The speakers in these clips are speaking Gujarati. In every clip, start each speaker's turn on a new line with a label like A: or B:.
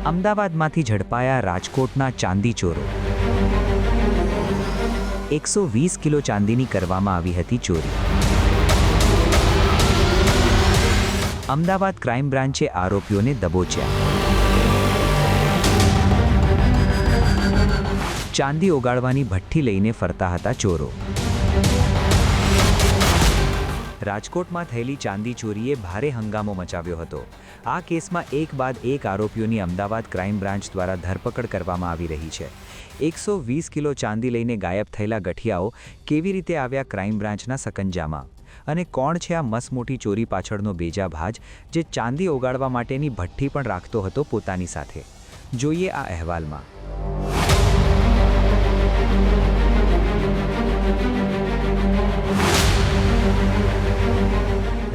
A: અમદાવાદમાંથી ઝડપાયા રાજકોટના ચાંદી ચોરો। 120 કિલો ચાંદીની કરવામાં આવી હતી ચોરી। અમદાવાદ ક્રાઇમ બ્રાન્ચે આરોપીઓને દબોચ્યા। ચાંદી ઓગાળવાની ભઠ્ઠી લઈને ફરતા હતા ચોરો। રાજકોટમાં થયેલી ચાંદી ચોરીએ ભારે હંગામો મચાવ્યો હતો। આ કેસમાં એક બાદ એક આરોપીઓની અમદાવાદ ક્રાઇમ બ્રાન્ચ દ્વારા ધરપકડ કરવામાં આવી રહી છે। 120 કિલો ચાંદી લઈને ગાયબ થયેલા ગઠિયાઓ કેવી રીતે આવ્યા ક્રાઇમ બ્રાન્ચના સકંજામાં? અને કોણ છે આ મસમોટી ચોરી પાછળનો બેજાભાજ, જે ચાંદી ઓગાળવા માટેની ભઠ્ઠી પણ રાખતો હતો પોતાની સાથે? જોઈએ આ અહેવાલમાં।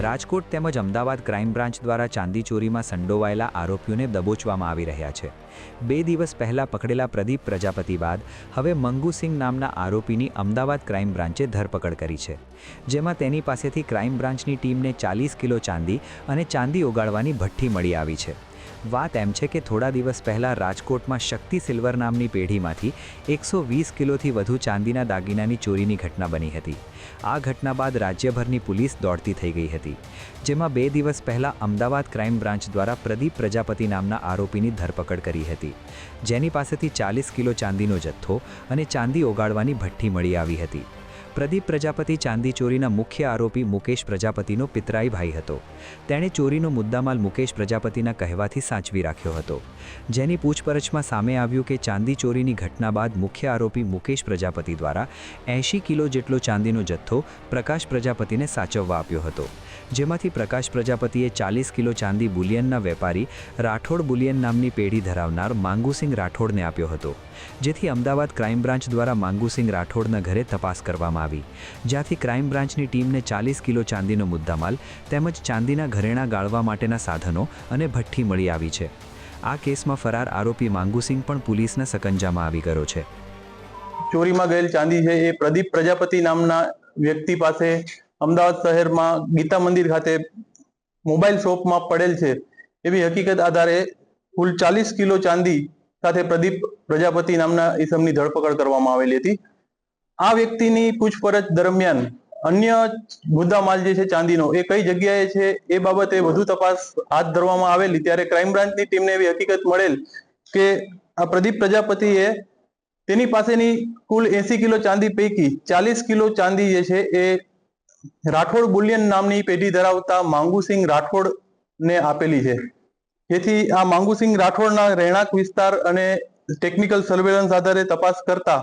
A: રાજકોટ તેમજ અમદાવાદ ક્રાઇમ બ્રાન્ચ દ્વારા ચાંદી ચોરીમાં સંડોવાયેલા આરોપીઓને દબોચવામાં આવી રહ્યા છે। 2 દિવસ પહેલા પકડેલા પ્રદીપ પ્રજાપતિ બાદ હવે મંગુસિંહ નામના આરોપીની અમદાવાદ ક્રાઇમ બ્રાન્ચે ધરપકડ કરી છે, જેમાં તેની પાસેથી ક્રાઇમ બ્રાન્ચની ટીમને 40 કિલો ચાંદી અને ચાંદી ઓગાળવાની ભઠ્ઠી મળી આવી છે। વાત એમ છે કે થોડા દિવસ પહેલાં રાજકોટમાં શક્તિ સિલ્વર નામની પેઢીમાંથી 120 કિલોથી વધુ ચાંદીના દાગીનાની ચોરીની ઘટના બની હતી। આ ઘટના બાદ રાજ્યભરની પોલીસ દોડતી થઈ ગઈ હતી, જેમાં 2 દિવસ પહેલાં અમદાવાદ ક્રાઇમ બ્રાન્ચ દ્વારા પ્રદીપ પ્રજાપતિ નામના આરોપીની ધરપકડ કરી હતી, જેની પાસેથી 40 કિલો ચાંદીનો જથ્થો અને ચાંદી ઓગાળવાની ભઠ્ઠી મળી આવી હતી। પ્રદીપ પ્રજાપતિ ચાંદી ચોરીના મુખ્ય આરોપી મુકેશ પ્રજાપતિનો પિતરાઈ ભાઈ હતો। તેણે ચોરીનો મુદ્દામાલ મુકેશ પ્રજાપતિના કહેવાથી સાચવી રાખ્યો હતો, જેની પૂછપરછમાં સામે આવ્યું કે ચાંદી ચોરીની ઘટના બાદ મુખ્ય આરોપી મુકેશ પ્રજાપતિ દ્વારા 80 કિલો જેટલો ચાંદીનો જથ્થો પ્રકાશ પ્રજાપતિને સાચવવા આપ્યો હતો, જેમાંથી પ્રકાશ પ્રજાપતિએ 40 કિલો ચાંદી બુલિયનના વેપારી રાઠોડ બુલિયન નામની પેઢી ધરાવનાર માંગુસિંહ રાઠોડને આપ્યો હતો, જેથી અમદાવાદ ક્રાઇમ બ્રાન્ચ દ્વારા માંગુસિંહ રાઠોડના ઘરે તપાસ કરવામાં આવી, જ્યાંથી ક્રાઇમ બ્રાન્ચની ટીમને 40 કિલો ચાંદીનો મુદ્દામાલ તેમજ ચાંદીના ઘરેણાં ગાળવા માટેના સાધનો અને ભઠ્ઠી મળી આવી છે। આ કેસમાં ફરાર આરોપી માંગુસિંહ પણ પોલીસના સકંજામાં આવી ગયો છે।
B: ચોરીમાં ગયેલ ચાંદી છે એ પ્રદીપ પ્રજાપતિ નામના વ્યક્તિ પાસે અમદાવાદ શહેરમાં ગીતા મંદિર ખાતે મોબાઈલ શોપમાં પડેલ છે એવી હકીકત આધારે કુલ 40 કિલો ચાંદી સાથે પ્રદીપ પ્રજાપતિ નામના ઈસમની ધરપકડ કરવામાં આવેલી હતી। આ વ્યક્તિની પૂછપરછ દરમિયાન અન્ય મુદ્દામાલ જે છે ચાંદીનો એ કઈ જગ્યાએ છે એ બાબતે વધુ તપાસ હાથ ધરવામાં આવેલી, ત્યારે ક્રાઇમ બ્રાન્ચની ટીમને એવી હકીકત મળેલ કે આ પ્રદીપ પ્રજાપતિએ તેની પાસેની કુલ 80 કિલો ચાંદી પૈકી 40 કિલો ચાંદી જે છે એ રાઠોડ બુલિયન નામની પેઢી ધરાવતા માંગુસિંહ રાઠોડને આપેલી છે, જેથી આ માંગુસિંહ રાઠોડના રહેણાંક વિસ્તાર અને ટેકનિકલ સર્વેલન્સ આધારે તપાસ કરતા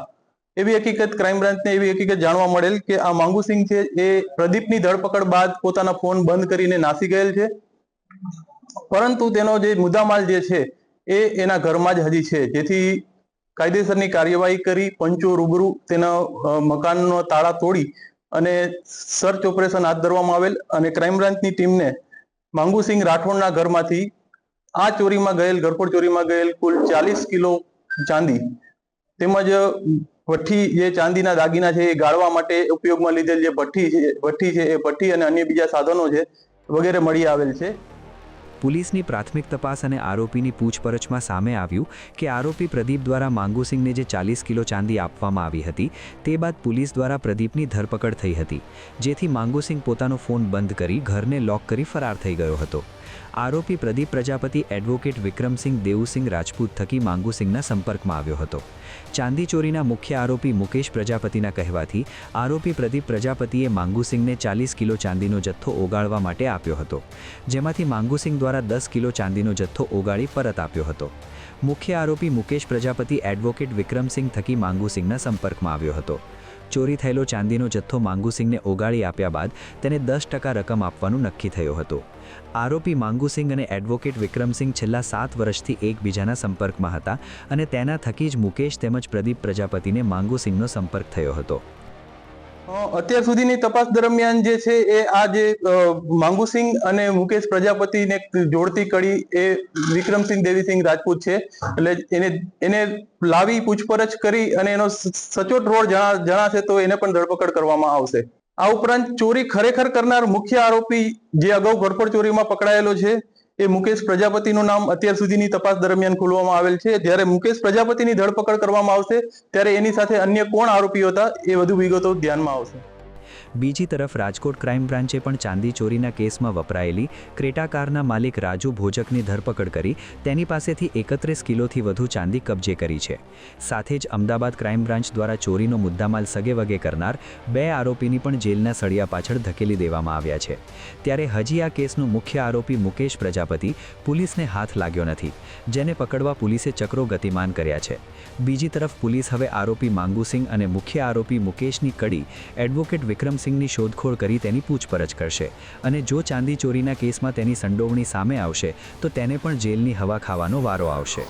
B: એવી હકીકત ક્રાઇમ બ્રાન્ચને એવી હકીકત જાણવા મળેલ કે આ માંગુસિંહ છે એ પ્રદીપની ધરપકડ બાદ પોતાના ફોન બંધ કરીને નાસી ગયેલ છે, પરંતુ તેનો જે મુદ્દામાલ જે છે એ એના ઘરમાં જ હજી છે, જેથી કાયદેસરની કાર્યવાહી કરી પંચો રૂબરૂ તેના મકાનનો તાળા તોડી અને સર્ચ ઓપરેશન હાથ ધરવામાં આવેલ અને ક્રાઇમ બ્રાન્ચની ટીમને માંગુસિંહ રાઠોડના ઘરમાંથી આ ચોરીમાં ગયેલ ઘરફોડ ચોરીમાં ગયેલ કુલ 40 કિલો ચાંદી તેમજ ભઠ્ઠી જે ચાંદીના દાગીના છે એ ગાળવા માટે ઉપયોગમાં લીધેલ જે ભઠ્ઠી છે એ ભઠ્ઠી અને અન્ય બીજા સાધનો છે વગેરે મળી આવેલ છે।
A: પોલીસની પ્રાથમિક તપાસ અને આરોપીની પૂછપરછમાં સામે આવ્યું કે આરોપી પ્રદીપ દ્વારા માંગુસિંહને જે 40 કિલો ચાંદી આપવામાં આવી હતી તે બાદ પોલીસ દ્વારા પ્રદીપની ધરપકડ થઈ હતી, જેથી માંગુસિંહ પોતાનો ફોન બંધ કરી ઘરને લોક કરી ફરાર થઈ ગયો હતો। આરોપી પ્રદીપ પ્રજાપતિ એડવોકેટ વિક્રમસિંહ દેવુસિંહ રાજપૂત થકી માંગુસિંહના સંપર્કમાં આવ્યો હતો। ચાંદી ચોરીના મુખ્ય આરોપી મુકેશ પ્રજાપતિના કહેવાથી આરોપી પ્રદીપ પ્રજાપતિએ માંગુસિંહને 40 કિલો ચાંદીનો જથ્થો ઓગાળવા માટે આપ્યો હતો, જેમાંથી માંગુસિંહ દ્વારા 10 કિલો ચાંદીનો જથ્થો ઓગાળી પરત આપ્યો હતો। મુખ્ય આરોપી મુકેશ પ્રજાપતિ એડવોકેટ વિક્રમસિંહ થકી માંગુસિંહના સંપર્કમાં આવ્યો હતો। ચોરી થયેલો ચાંદીનો જથ્થો માંગુસિંહને ઓગાળી આપ્યા બાદ તેને 10% રકમ આપવાનું નક્કી થયો હતો। આરોપી માંગુસિંહ અને એડવોકેટ વિક્રમસિંહ છેલ્લા 7 વર્ષથી એકબીજાના સંપર્કમાં હતા અને તેના થકી જ મુકેશ તેમજ પ્રદીપ પ્રજાપતિને માંગુસિંહનો સંપર્ક થયો હતો।
B: અત્યાર સુધીની તપાસ દરમિયાન જે છે એ આ જે માંગુસિંહ અને મુકેશ પ્રજાપતિને જોડતી કડી એ વિક્રમસિંહ દેવીસિંહ રાજપૂત છે, એટલે એને લાવી પૂછપરછ કરી અને એનો સચોટ રોલ જણાશે તો એને પણ ધરપકડ કરવામાં આવશે। આ ઉપરાંત ચોરી ખરેખર કરનાર મુખ્ય આરોપી જે અગાઉ ઘરફોડ ચોરીમાં પકડાયેલો છે એ મુકેશ પ્રજાપતિનું નામ અત્યાર સુધીની તપાસ દરમિયાન ખોલવામાં આવેલ છે. જ્યારે મુકેશ પ્રજાપતિની ધરપકડ કરવામાં આવશે ત્યારે એની સાથે અન્ય કોણ આરોપીઓ હતા એ વધુ વિગતો ધ્યાનમાં આવશે.
A: બીજી તરફ રાજકોટ ક્રાઇમ બ્રાન્ચે પણ ચાંદી ચોરીના કેસમાં વપરાયેલી ક્રેટા કારના માલિક રાજુ ભોજકની ધરપકડ કરી તેની પાસેથી 31 કિલોથી વધુ ચાંદી કબજે કરી છે. સાથે જ અમદાવાદ ક્રાઇમ બ્રાન્ચ દ્વારા ચોરીનો મુદ્દામાલ સગેવગે કરનાર 2 આરોપીની પણ જેલના સળિયા પાછળ ધકેલી દેવામાં આવ્યા છે. ત્યારે હજી આ કેસનો મુખ્ય આરોપી મુકેશ પ્રજાપતિ પોલીસને હાથ લાગ્યો નથી, જેને પકડવા પોલીસે ચક્રો ગતિમાન કર્યા છે. બીજી તરફ પોલીસ હવે આરોપી માંગુસિંહ અને મુખ્ય આરોપી મુકેશની કડી એડવોકેટ વિક્રમસિંહની શોધખોળ કરી તેની પૂછપરછ કરશે અને જો ચાંદી ચોરીના કેસમાં તેની સંડોવણી સામે આવશે તો તેને પણ જેલની હવા ખાવાનો વારો આવશે.